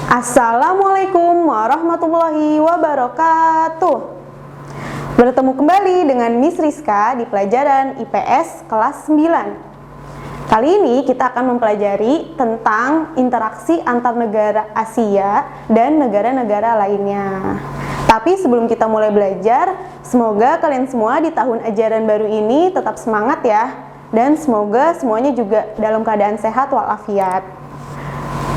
Assalamualaikum warahmatullahi wabarakatuh. Bertemu kembali dengan Miss Rizka di pelajaran IPS kelas 9. Kali ini kita akan mempelajari tentang interaksi antar negara Asia dan negara-negara lainnya. Tapi sebelum kita mulai belajar, semoga kalian semua di tahun ajaran baru ini tetap semangat ya. Dan semoga semuanya juga dalam keadaan sehat walafiat.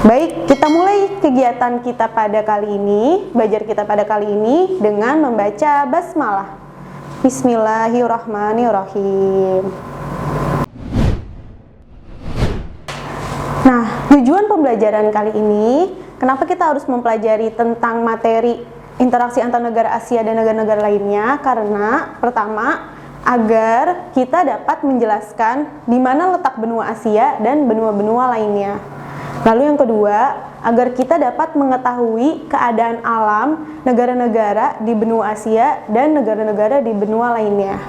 Baik, kita mulai kegiatan kita pada kali ini, belajar kita pada kali ini dengan membaca basmalah. Bismillahirrahmanirrahim. Nah, tujuan pembelajaran kali ini, kenapa kita harus mempelajari tentang materi interaksi antar negara Asia dan negara-negara lainnya? Karena pertama, agar kita dapat menjelaskan di mana letak benua Asia dan benua-benua lainnya. Lalu yang kedua, agar kita dapat mengetahui keadaan alam negara-negara di benua Asia dan negara-negara di benua lainnya.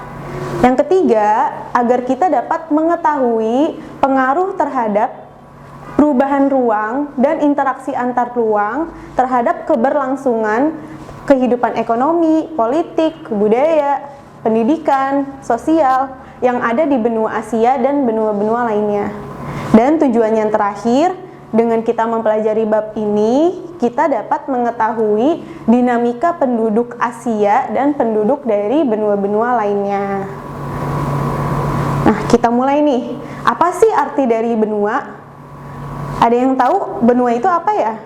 Yang ketiga, agar kita dapat mengetahui pengaruh terhadap perubahan ruang dan interaksi antar ruang terhadap keberlangsungan kehidupan ekonomi, politik, budaya, pendidikan, sosial yang ada di benua Asia dan benua-benua lainnya. Dan tujuan yang terakhir, dengan kita mempelajari bab ini, kita dapat mengetahui dinamika penduduk Asia dan penduduk dari benua-benua lainnya. Nah, kita mulai nih. Apa sih arti dari benua? Ada yang tahu benua itu apa ya?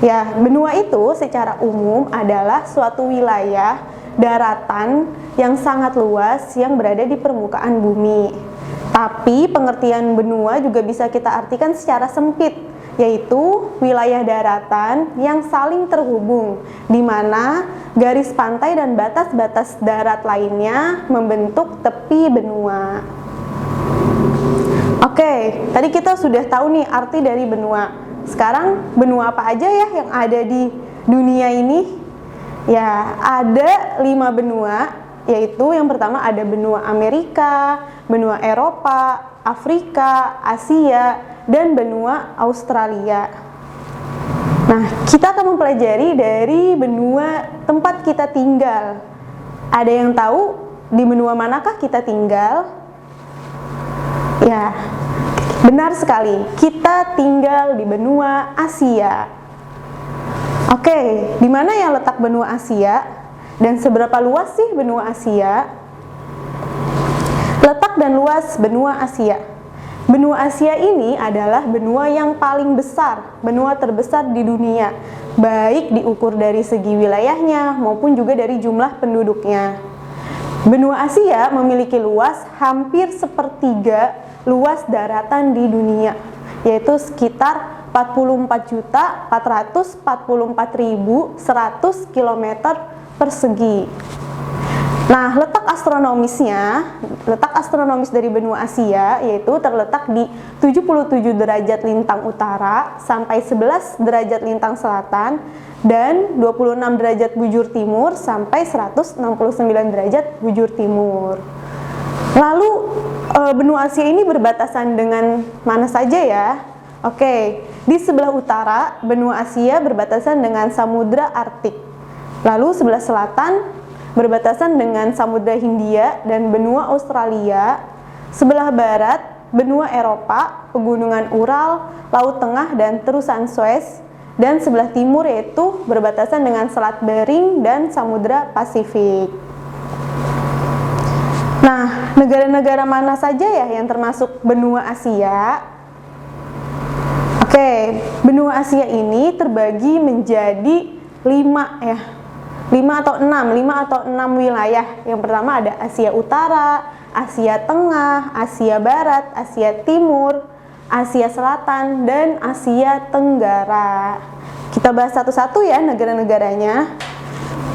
Ya, benua itu secara umum adalah suatu wilayah daratan yang sangat luas yang berada di permukaan bumi. Tapi pengertian benua juga bisa kita artikan secara sempit, yaitu wilayah daratan yang saling terhubung, di mana garis pantai dan batas-batas darat lainnya membentuk tepi benua. Oke, tadi kita sudah tahu nih arti dari benua. Sekarang benua apa aja ya yang ada di dunia ini? Ya, ada 5 benua, yaitu yang pertama ada benua Amerika, benua Eropa, Afrika, Asia, dan benua Australia. Nah, kita akan mempelajari dari benua tempat kita tinggal. Ada yang tahu di benua manakah kita tinggal? Ya, benar sekali. Kita tinggal di benua Asia. Oke, di mana ya letak benua Asia? Dan seberapa luas sih benua Asia? Letak dan luas benua Asia. Benua Asia ini adalah benua yang paling besar, benua terbesar di dunia, baik diukur dari segi wilayahnya maupun juga dari jumlah penduduknya. Benua Asia memiliki luas hampir sepertiga luas daratan di dunia, yaitu sekitar 44.444.100 km persegi. Nah, letak astronomis dari benua Asia yaitu terletak di 77 derajat lintang utara sampai 11 derajat lintang selatan dan 26 derajat bujur timur sampai 169 derajat bujur timur. Lalu benua Asia ini berbatasan dengan mana saja ya? Oke, di sebelah utara benua Asia berbatasan dengan Samudra Arktik. Lalu sebelah selatan berbatasan dengan Samudra Hindia dan benua Australia. Sebelah barat benua Eropa, pegunungan Ural, Laut Tengah dan terusan Suez. Dan sebelah timur yaitu berbatasan dengan Selat Bering dan Samudra Pasifik. Nah, negara-negara mana saja ya yang termasuk benua Asia? Oke, benua Asia ini terbagi menjadi 5 atau 6 wilayah. Yang pertama ada Asia Utara, Asia Tengah, Asia Barat, Asia Timur, Asia Selatan, dan Asia Tenggara. Kita bahas satu-satu ya negara-negaranya.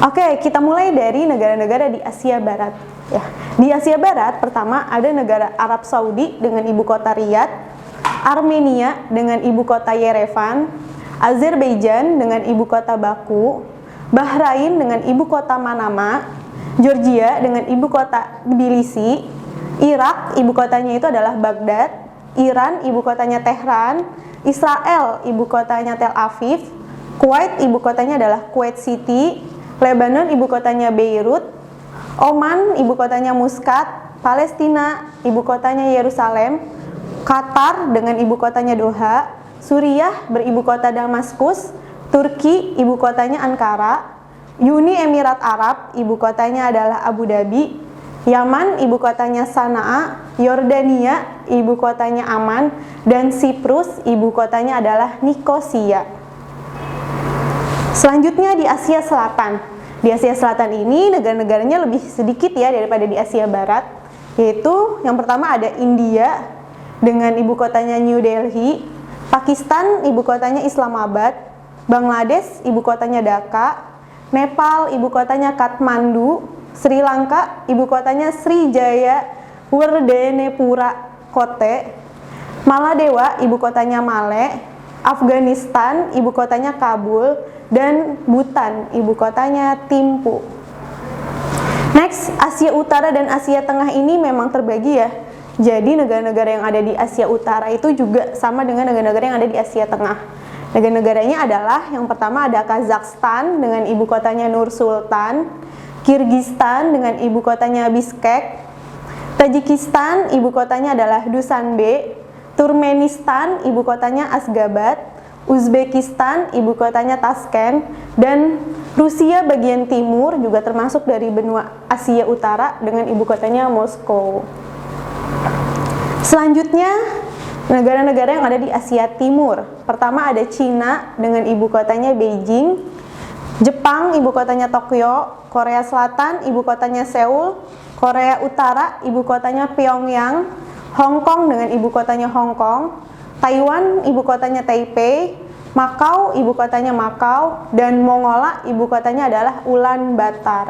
Oke, kita mulai dari negara-negara di Asia Barat. Ya, di Asia Barat pertama ada negara Arab Saudi dengan ibu kota Riyadh, Armenia dengan ibu kota Yerevan, Azerbaijan dengan ibu kota Baku, Bahrain dengan ibu kota Manama, Georgia dengan ibu kota Tbilisi, Irak ibu kotanya itu adalah Baghdad, Iran ibu kotanya Tehran, Israel ibu kotanya Tel Aviv, Kuwait ibu kotanya adalah Kuwait City, Lebanon ibu kotanya Beirut, Oman ibu kotanya Muscat, Palestina ibu kotanya Yerusalem, Qatar dengan ibu kotanya Doha, Suriah beribu kota Damaskus, Turki ibu kotanya Ankara, Uni Emirat Arab ibu kotanya adalah Abu Dhabi, Yaman ibu kotanya Sanaa, Yordania ibu kotanya Amman, dan Siprus ibu kotanya adalah Nikosia. Selanjutnya di Asia Selatan. Di Asia Selatan ini negara-negaranya lebih sedikit ya daripada di Asia Barat. Yaitu yang pertama ada India dengan ibu kotanya New Delhi, Pakistan ibu kotanya Islamabad, Bangladesh ibu kotanya Dhaka, Nepal ibu kotanya Kathmandu, Sri Lanka ibu kotanya Srijaya Werdenepura Kotte, Maladewa ibu kotanya Male, Afghanistan ibu kotanya Kabul, dan Bhutan ibu kotanya Thimphu. Next, Asia Utara dan Asia Tengah ini memang terbagi ya. Jadi negara-negara yang ada di Asia Utara itu juga sama dengan negara-negara yang ada di Asia Tengah. Negara-negaranya adalah yang pertama ada Kazakhstan dengan ibu kotanya Nur Sultan, Kirgistan dengan ibu kotanya Bishkek, Tajikistan ibu kotanya adalah Dushanbe, Turkmenistan ibu kotanya Ashgabat, Uzbekistan ibu kotanya Tashkent, dan Rusia bagian timur juga termasuk dari benua Asia Utara dengan ibu kotanya Moskow. Selanjutnya negara-negara yang ada di Asia Timur. Pertama ada Cina dengan ibu kotanya Beijing, Jepang ibu kotanya Tokyo, Korea Selatan ibu kotanya Seoul, Korea Utara ibu kotanya Pyongyang, Hong Kong dengan ibu kotanya Hong Kong, Taiwan ibu kotanya Taipei, Makau ibu kotanya Makau, dan Mongola ibu kotanya adalah Ulaanbaatar.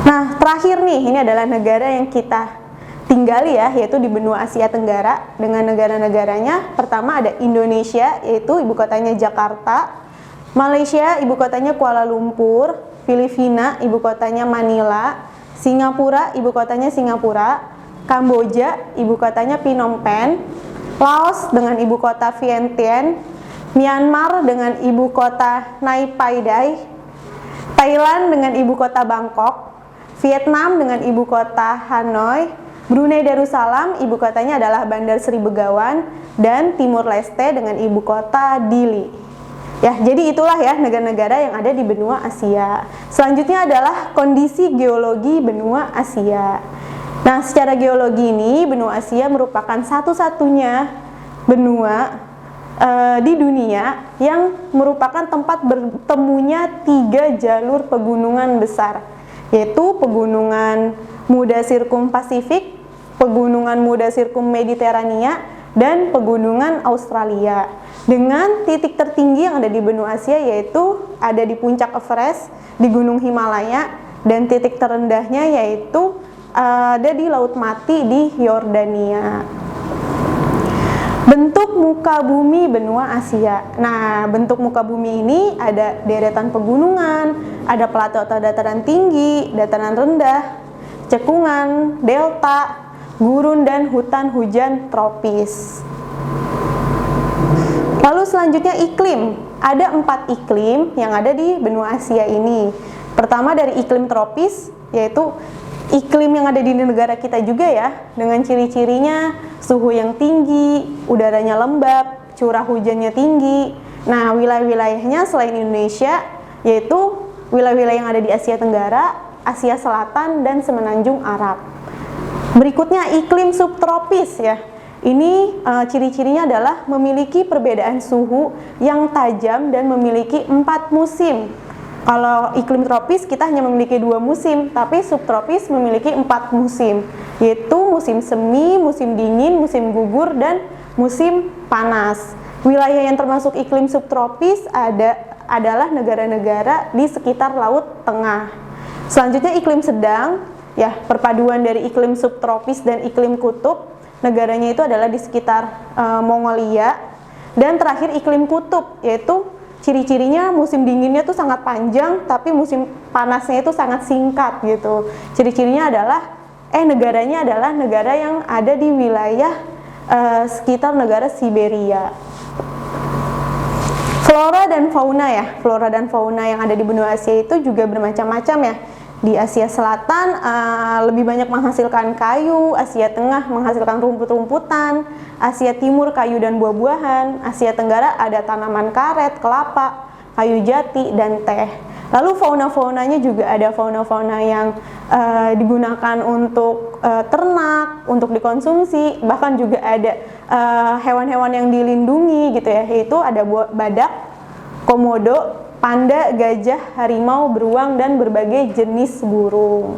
Nah, terakhir nih, ini adalah negara yang kita tinggali ya, yaitu di benua Asia Tenggara dengan negara-negaranya. Pertama ada Indonesia, yaitu ibu kotanya Jakarta, Malaysia ibu kotanya Kuala Lumpur, Filipina ibu kotanya Manila, Singapura ibu kotanya Singapura, Kamboja ibu kotanya Phnom Penh, Laos dengan ibu kota Vientiane, Myanmar dengan ibu kota Nay Pyi Day, Thailand dengan ibu kota Bangkok, Vietnam dengan ibu kota Hanoi, Brunei Darussalam ibu kotanya adalah Bandar Sri Begawan, dan Timur Leste dengan ibu kota Dili. Ya, jadi itulah ya negara-negara yang ada di benua Asia. Selanjutnya adalah kondisi geologi benua Asia. Nah, secara geologi ini, benua Asia merupakan satu-satunya benua di dunia yang merupakan tempat bertemunya 3 jalur pegunungan besar, yaitu pegunungan Muda Sirkum Pasifik, pegunungan Muda Sirkum Mediterania, dan pegunungan Australia. Dengan titik tertinggi yang ada di benua Asia yaitu ada di puncak Everest, di Gunung Himalaya, dan titik terendahnya yaitu ada di Laut Mati di Yordania. Bentuk muka bumi benua Asia. Nah, bentuk muka bumi ini ada deretan pegunungan, ada plato atau dataran tinggi, dataran rendah, cekungan, delta, gurun, dan hutan hujan tropis. Lalu selanjutnya iklim. Ada 4 iklim yang ada di benua Asia ini. Pertama dari iklim tropis, yaitu iklim yang ada di negara kita juga ya, dengan ciri-cirinya suhu yang tinggi, udaranya lembab, curah hujannya tinggi. Nah, wilayah-wilayahnya selain Indonesia yaitu wilayah-wilayah yang ada di Asia Tenggara, Asia Selatan, dan Semenanjung Arab. Berikutnya iklim subtropis ya. Ini ciri-cirinya adalah memiliki perbedaan suhu yang tajam dan memiliki 4 musim. Kalau iklim tropis kita hanya memiliki 2 musim, tapi subtropis memiliki 4 musim, yaitu musim semi, musim dingin, musim gugur, dan musim panas. Wilayah yang termasuk iklim subtropis adalah negara-negara di sekitar Laut Tengah. Selanjutnya iklim sedang, ya perpaduan dari iklim subtropis dan iklim kutub. Negaranya itu adalah di sekitar Mongolia. Dan terakhir iklim kutub, yaitu ciri-cirinya musim dinginnya tuh sangat panjang, tapi musim panasnya itu sangat singkat gitu. Ciri-cirinya adalah negaranya adalah negara yang ada di wilayah sekitar negara Siberia. Flora dan fauna ya, flora dan fauna yang ada di benua Asia itu juga bermacam-macam ya. Di Asia Selatan lebih banyak menghasilkan kayu, Asia Tengah menghasilkan rumput-rumputan, Asia Timur kayu dan buah-buahan, Asia Tenggara ada tanaman karet, kelapa, kayu jati, dan teh. Lalu fauna-faunanya juga ada fauna-fauna yang digunakan untuk ternak, untuk dikonsumsi, bahkan juga ada hewan-hewan yang dilindungi gitu ya, yaitu ada badak, komodo, panda, gajah, harimau, beruang, dan berbagai jenis burung.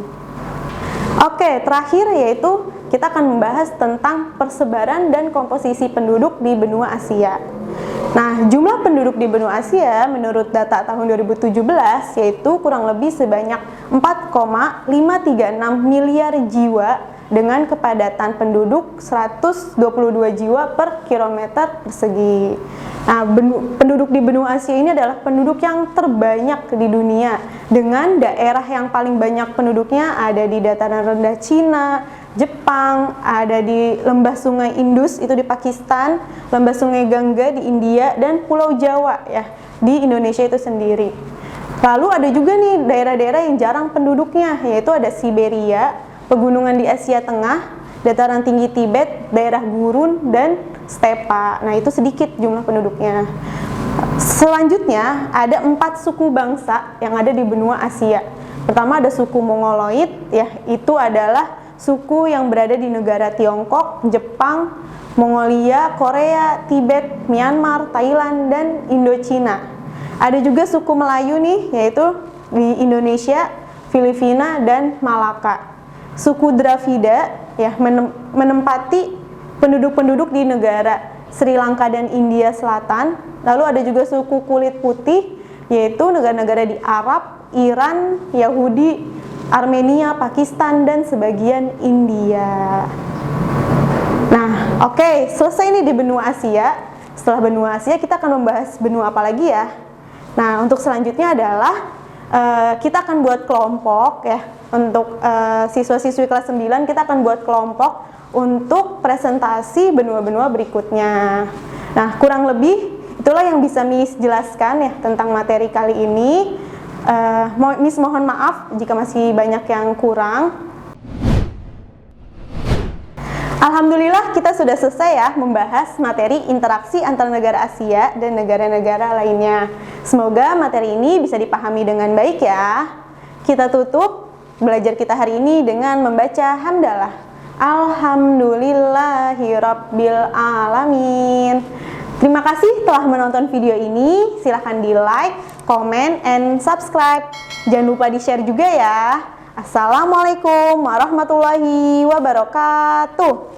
Oke, terakhir yaitu kita akan membahas tentang persebaran dan komposisi penduduk di benua Asia. Nah, jumlah penduduk di benua Asia menurut data tahun 2017 yaitu kurang lebih sebanyak 4,536 miliar jiwa dengan kepadatan penduduk 122 jiwa per kilometer persegi. Nah, penduduk di benua Asia ini adalah penduduk yang terbanyak di dunia, dengan daerah yang paling banyak penduduknya ada di dataran rendah Cina, Jepang, ada di lembah sungai Indus itu di Pakistan, lembah sungai Gangga di India, dan Pulau Jawa ya di Indonesia itu sendiri. Lalu ada juga nih daerah-daerah yang jarang penduduknya, yaitu ada Siberia, pegunungan di Asia Tengah, dataran tinggi Tibet, daerah gurun, dan stepa. Nah, itu sedikit jumlah penduduknya. Selanjutnya ada 4 suku bangsa yang ada di benua Asia. Pertama ada suku Mongoloid ya, itu adalah suku yang berada di negara Tiongkok, Jepang, Mongolia, Korea, Tibet, Myanmar, Thailand, dan Indochina. Ada juga suku Melayu nih, yaitu di Indonesia, Filipina, dan Malaka. Suku Dravida ya menempati penduduk-penduduk di negara Sri Lanka dan India Selatan. Lalu ada juga suku kulit putih, yaitu negara-negara di Arab, Iran, Yahudi, Armenia, Pakistan, dan sebagian India. Nah, oke, selesai nih di benua Asia. Setelah benua Asia, kita akan membahas benua apa lagi ya? Nah, untuk selanjutnya adalah kita akan buat kelompok ya. Untuk siswa-siswi kelas 9, kita akan buat kelompok untuk presentasi benua-benua berikutnya. Nah, kurang lebih itulah yang bisa Miss jelaskan ya tentang materi kali ini. Miss mohon maaf jika masih banyak yang kurang. Alhamdulillah kita sudah selesai ya membahas materi interaksi antara negara Asia dan negara-negara lainnya. Semoga materi ini bisa dipahami dengan baik ya. Kita tutup belajar kita hari ini dengan membaca hamdalah. Alhamdulillahirabbil alamin. Terima kasih telah menonton video ini. Silahkan di like, comment, and subscribe. Jangan lupa di share juga ya. Assalamualaikum warahmatullahi wabarakatuh.